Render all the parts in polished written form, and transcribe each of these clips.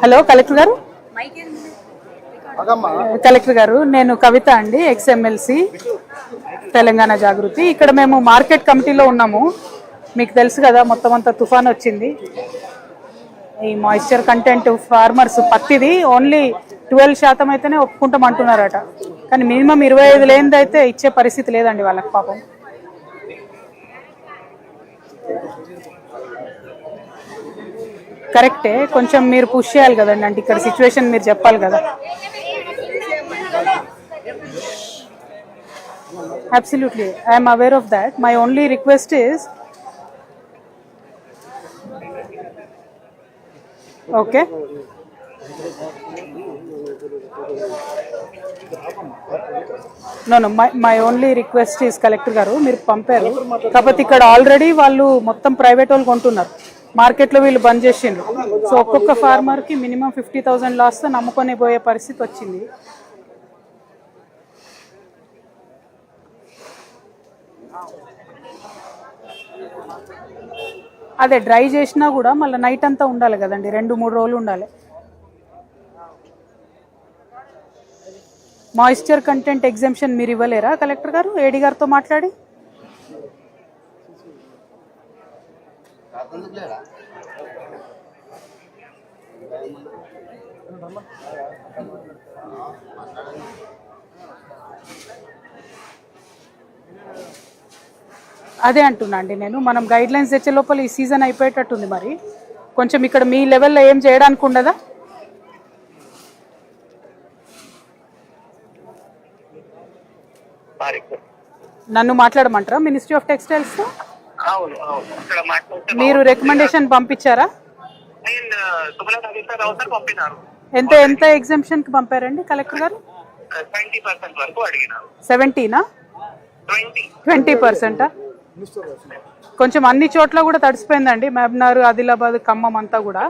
Hello collector గారు. Collector గారు, నేను కవిత అండి, ఎక్స్ఎమ్మెల్సీ తెలంగాణ జాగృతి. ఇక్కడ మేము మార్కెట్ కమిటీలో ఉన్నాము. మీకు తెలుసు కదా, మొత్తం అంతా తుఫాన్ వచ్చింది. ఈ మాయిశ్చర్ కంటెంట్ ఫార్మర్స్ పత్తిది ఓన్లీ 12% అయితేనే ఒప్పుకుంటామంటున్నారట. కానీ మినిమం 25 లేనిదైతే ఇచ్చే పరిస్థితి లేదండి వాళ్ళకి పాపం. కరెక్టే, కొంచెం మీరు పుష్ చేయాలి కదండి. అంటే ఇక్కడ సిచ్యువేషన్ మీరు చెప్పాలి కదా. Absolutely, I am aware of that. My only request is, okay, no, my only request is collector గారు, మీరు పంపారు కాకపోతే ఇక్కడ ఆల్రెడీ వాళ్ళు మొత్తం ప్రైవేట్ వాళ్ళు కొంటున్నారు. మార్కెట్లో వీళ్ళు బంద్ చేసిండ్రు. సో ఒక్కొక్క ఫార్మర్కి మినిమం 50,000 లాస్తో నమ్ముకొని పోయే పరిస్థితి వచ్చింది. అదే డ్రై చేసినా కూడా మళ్ళీ నైట్ అంతా ఉండాలి కదండి, 2-3 రోజులు ఉండాలి. మాయిశ్చర్ కంటెంట్ ఎగ్జామ్షన్ మీరు ఇవ్వలేరా కలెక్టర్ గారు, ఏడీ గారితో మాట్లాడి? అదే అంటున్నా అండి నేను, మనం గైడ్ లైన్స్ తెచ్చే లోపల ఈ సీజన్ అయిపోయేటట్టుంది. మరి కొంచెం ఇక్కడ మీ లెవెల్లో ఏం చేయడానికి ఉండదా? నన్ను మాట్లాడమంటారా మినిస్ట్రీ ఆఫ్ టెక్స్టైల్స్? మీరు రికమెండేషన్ పంపించారా? ఎంత ఎంత ఎగ్జామ్షన్ కి పంపారండి కలెక్టర్ గారు? 70నా 20%? కొంచెం అన్ని చోట్ల కూడా తడిసిపోయిందండి, మహబూబ్నగర్, ఆదిలాబాద్, ఖమ్మం అంతా కూడా.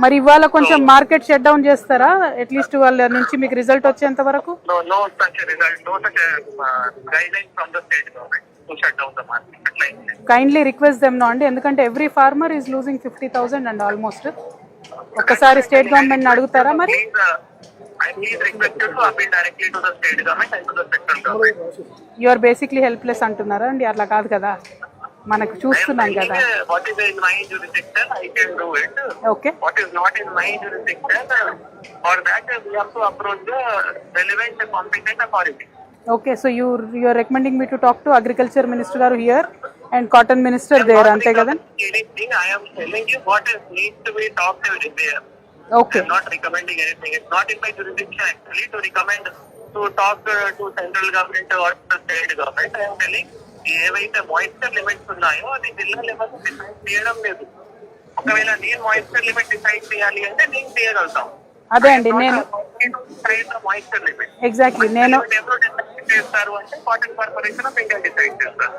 మరి ఇవాళ కొంచెం మార్కెట్ షట్ డౌన్ చేస్తారా అట్లీస్ట్ వాళ్ళ నుంచి మీకు రిజల్ట్ వచ్చేంత వరకు? కైండ్లీ రిక్వెస్ట్ దెమ్ నో అండి, ఎందుకంటే every farmer is losing 50,000 and almost. ఒక్కసారి స్టేట్ గవర్నమెంట్ అడుగుతారా మరి? యు ఆర్ బేసిక్లీ హెల్ప్లెస్ అంటున్నారా అండి? అట్లా కాదు కదా, మనకు చూస్తున్నాం కదా. Okay, okay, so you are recommending me to talk to agriculture minister garu here and cotton minister there, ante kada? I am telling you what is needs to be talked to there. Okay, I am not recommending anything. It's not in my jurisdiction actually to recommend to talk to central government or the state government. I am telling ఏవైతే moisture limits ఉన్నాయో అది జిల్లా level decide చేయడం లేదు. ఒకవేళ నేను moisture limit decide చేయాలి అంటే నేను చేయగలుగుతాం. అదే అండి, నేను మాయిశ్చర్ లిమిట్ ఎగ్జాక్ట్లీ నేను చేస్తారు అంటే cotton corporation of India decide చేస్తారు.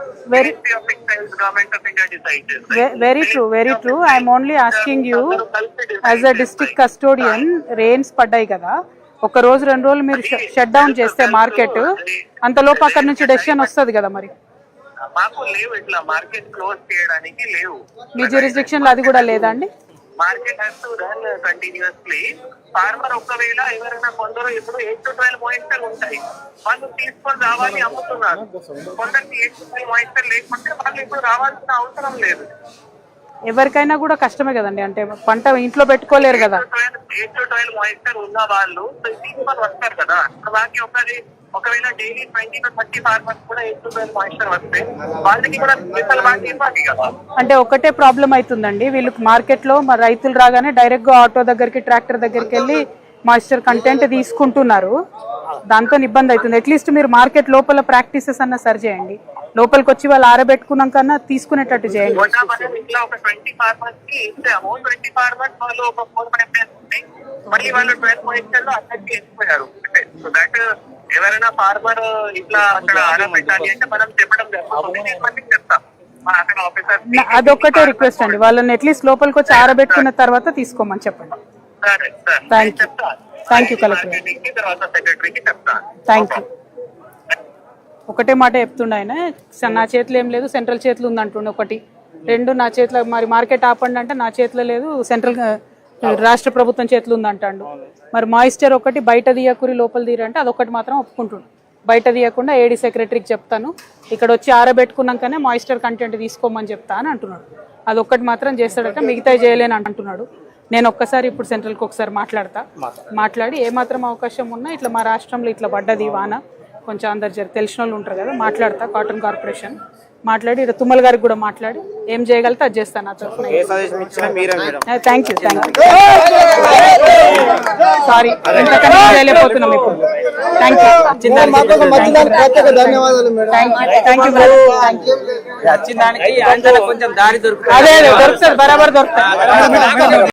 Very true. I'm only asking you as a district custodian, rains పడ్డాయి కదా, ఒక రోజు 2 రోజులు మీరు షట్ డౌన్ చేస్తే మార్కెట్, అంతలోపు అక్కడ నుంచి డెసిషన్ వస్తుంది కదా. మరి మాకు లేవు, ఇట్లా మార్కెట్ క్లోజ్ చేయడానికి లేవు. మీ జ్యూరిస్డిక్షన్ లో అది కూడా లేదా అండి? Market has to run continuously. Farmer ఒకవేళ ఎవరైనా కొందరు ఇప్పుడు 8 to 12 మాయిశ్చర్ ఉంటాయి, వాళ్ళు తీసుకొని రావాలి, అమ్ముతున్నారు. కొందరికి 8 to 12 మాయిశ్చర్ లేకుంటే వాళ్ళు ఇప్పుడు రావాల్సిన అవసరం లేదు. ఎవరికైనా కూడా కష్టమే కదండి, అంటే పంట ఇంట్లో పెట్టుకోలేరు కదా. 8 to 12 మాయిశ్చర్ ఉన్న వాళ్ళు తీసుకొని వస్తారు కదా. బాకీ ఒకవేళ డైలీ 20 to 30 ఫార్మర్స్ కూడా 8 to 12 మాయిశ్చర్ వస్తే వాళ్ళకి కూడా బాకీ ఇవ్వాలి కదా. అంటే ఒకటే ప్రాబ్లం అవుతుందండి, వీళ్ళకి మార్కెట్ లో రైతులు రాగానే డైరెక్ట్ గా ఆటో దగ్గరికి, ట్రాక్టర్ దగ్గరికి వెళ్ళి మాయిశ్చర్ కంటెంట్ తీసుకుంటున్నారు. దాంతో ఇబ్బంది అవుతుంది. అట్లీస్ట్ మీరు మార్కెట్ లోపల ప్రాక్టీసెస్ అన్న సరి చేయండి, లోపలికి వచ్చి వాళ్ళు ఆరబెట్టుకున్నాకన్నా తీసుకునేటట్టు చేయండి. ఇట్లా ఒక 20 ఫార్మర్స్ కి ఇచ్చాము. 20 ఫార్మర్స్ వాళ్ళు ఒక 4-5 days ఉంది, మళ్ళీ వాళ్ళు 12 మాయిశ్చర్ లో అందరికి వేసిపోయారు. సో దట్ ఎవరైనా ఫార్మర్ ఇట్లా అక్కడ ఆరబెట్టాలి అంటే మనం చెప్పడం చెప్తాం. అదొక్కటే రిక్వెస్ట్ అండి, వాళ్ళని అట్లీస్ట్ లోపలికి వచ్చి ఆరబెట్టుకున్న తర్వాత తీసుకోమని చెప్పండి. Thank you collector. Thank you. ఒకటే మాట చెప్తుండే ఆయన, నా చేతిలో ఏం లేదు సెంట్రల్ చేతిలో ఉంది అంటుండే ఒకటి. రెండు నా చేతిలో, మరి మార్కెట్ ఆపండి అంటే నా చేతిలో లేదు, సెంట్రల్ రాష్ట్ర ప్రభుత్వం చేతిలో ఉందంటాడు. మరి మాయిశ్చర్ ఒకటి బయట తీయకురి లోపల తీరంటే అదొకటి మాత్రం ఒప్పుకుంటుండు. బయట తీయకుండా ఏడీ సెక్రటరీకి చెప్తాను, ఇక్కడ వచ్చి ఆరబెట్టుకున్నాకనే మాయిశ్చర్ కంటెంట్ తీసుకోమని చెప్తా అని అంటున్నాడు. అదొక్కటి మాత్రం చేస్తాడట, మిగతా చేయలేని అంటున్నాడు. నేను ఒక్కసారి ఇప్పుడు సెంట్రల్కి ఒకసారి మాట్లాడి ఏమాత్రం అవకాశం ఉన్నా ఇట్లా మా రాష్ట్రంలో ఇట్లా పడ్డది వాన, కొంచెం అందరు తెలిసిన వాళ్ళు ఉంటారు కదా, మాట్లాడతా కాటన్ కార్పొరేషన్ మాట్లాడి ఇక్కడ తుమ్మల గారికి కూడా మాట్లాడి ఏం చేయగలితే అది చేస్తాను. నా తరఫున థ్యాంక్ యూ సారీ ఇంతకన్నా చేయలేకపోతున్నాం ఇప్పుడు. థ్యాంక్ యూ వచ్చిన దానికి కొంచెం దారి దొరుకుతుంది, అదే దొరుకుతుంది, బరాబర్ దొరుకుతుంది.